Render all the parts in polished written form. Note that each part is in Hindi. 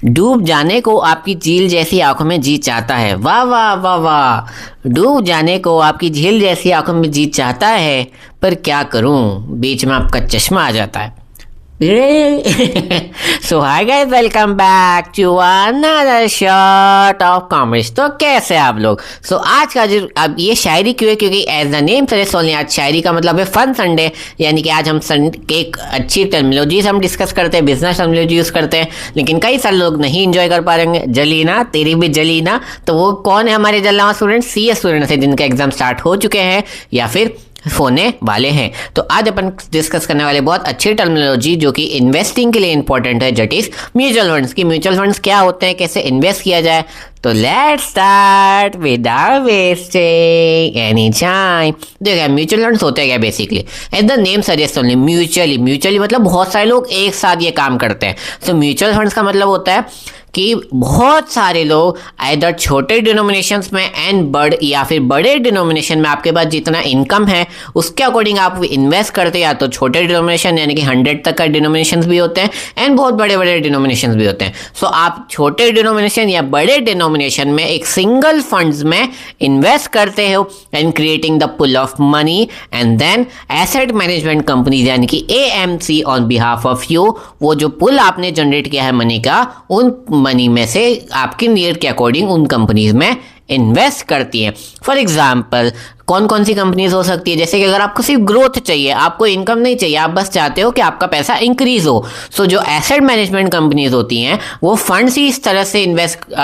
डूब जाने को आपकी झील जैसी आंखों में जी चाहता है। वाह वाह वाह वाह। डूब जाने को आपकी झील जैसी आंखों में जी चाहता है, पर क्या करूं, बीच में आपका चश्मा आ जाता है। So hi guys, welcome back to another shot of commerce. तो कैसे आप लोग? सो आज का जो अब ये शायरी क्यों है, क्योंकि as the name suggest only, आज शायरी का मतलब है फन संडे, यानी कि आज हम एक अच्छी टर्मिनोलॉजीज हम डिस्कस करते हैं, बिजनेस टर्मिनोलॉजी यूज करते हैं, लेकिन कई सारे लोग नहीं इंजॉय कर पा रहे हैं। जलीना तेरी भी जलीना, तो वो कौन है हमारे जलवा स्टूडेंट? सीए स्टूडेंट्स है जिनके एग्जाम स्टार्ट हो चुके हैं या फिर होने वाले हैं। तो आज अपन डिस्कस करने वाले बहुत अच्छी टर्मिनोलॉजी जो कि इन्वेस्टिंग के लिए इंपॉर्टेंट है, दैट इज म्यूचुअल फंड्स की। म्यूचुअल फंड्स क्या होते हैं, कैसे इन्वेस्ट किया जाए। तो let's start without wasting any time. देखिए म्यूचुअल फंड्स होते हैं क्या, basically as the name suggest only, mutually मतलब बहुत सारे लोग एक साथ ये काम करते हैं। तो म्यूचुअल फंड्स का मतलब होता है कि बहुत सारे लोग आइदर छोटे डिनोमिनेशंस में एंड या फिर बड़े डिनोमिनेशन में, आपके पास जितना इनकम है उसके अकॉर्डिंग आप इन्वेस्ट करते हैं। या तो छोटे डिनोमिनेशन यानी कि 100 तक का डिनोमिनेशंस भी होते हैं एंड बहुत बड़े बड़े डिनोमिनेशंस भी होते हैं। सो आप छोटे डिनोमिनेशन या बड़े डिनोमिनेशन में एक सिंगल फंड्स में इन्वेस्ट करते हो and creating the pool of money, and then asset management companies यानी कि AMC on behalf of you, वो जो पुल आपने जनरेट किया है मनी का, उन मनी में से आपकी नीड के अकॉर्डिंग उन कंपनीज में इन्वेस्ट करती है। फॉर एग्जाम्पल कौन कौन सी कंपनीज हो सकती है, जैसे कि अगर आपको सिर्फ ग्रोथ चाहिए, आपको इनकम नहीं चाहिए, आप बस चाहते हो कि आपका पैसा इंक्रीज हो, सो जो एसेट मैनेजमेंट कंपनीज होती हैं वो फंड्स ही इस तरह से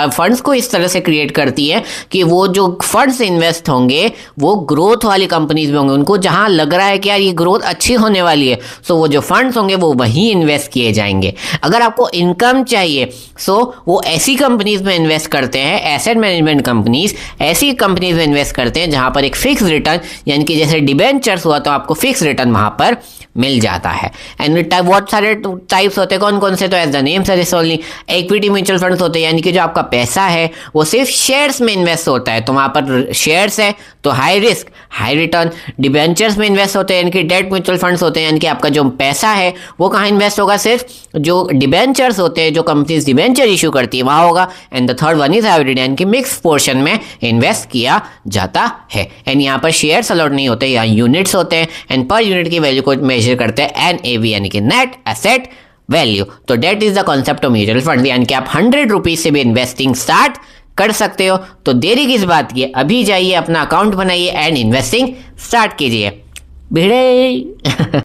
फंड्स को इस तरह से क्रिएट करती है कि वो जो फंड्स इन्वेस्ट होंगे वो ग्रोथ वाली कंपनीज में होंगे, उनको जहां लग रहा है कि यार ये ग्रोथ अच्छी होने वाली है, सो वो जो फंड्स होंगे वो वहीं इन्वेस्ट किए जाएंगे। अगर आपको इनकम चाहिए सो वो ऐसी कंपनीज में इन्वेस्ट करते हैं, एसेट मैनेजमेंट कंपनीज ऐसी कंपनीज में इन्वेस्ट करते हैं जहां पर एक फिक्स रिटर्न, यानी कि जैसे डिबेंचर्स हुआ तो आपको फिक्स रिटर्न वहां पर मिल जाता है। एंड बहुत सारे टाइप्स होते हैं, कौन कौन से? तो as the name suggest only, equity mutual funds होते हैं, यानी कि जो आपका पैसा है वो सिर्फ शेयर्स में इन्वेस्ट होता है, तो वहां पर शेयर्स है तो high risk high return. Debentures में इन्वेस्ट होते हैं यानी कि डेट म्यूचुअल फंड्स होते हैं, यानी कि आपका जो पैसा है वो कहाँ इन्वेस्ट होगा? सिर्फ जो डिबेंचर्स होते हैं, जो कंपनीज डिबेंचर इशू करती है वहां होगा। And the third one is hybrid, यानी कि मिक्स पोर्शन में इन्वेस्ट किया जाता है। एंड यहाँ पर शेयर्स अलॉट नहीं होते, यहाँ यूनिट्स होते हैं एंड पर यूनिट की वैल्यू को मेजर करते हैं NAV यानी कि नेट एसेट वैल्यू। तो that is the concept of mutual fund, यानी कि आप 100 रुपीज से भी इन्वेस्टिंग स्टार्ट कर सकते हो। तो देरी किस बात की है, अभी जाइए अपना अकाउंट बनाइए एंड इन्वेस्टिंग स्टार्ट कीजिए भिड़े।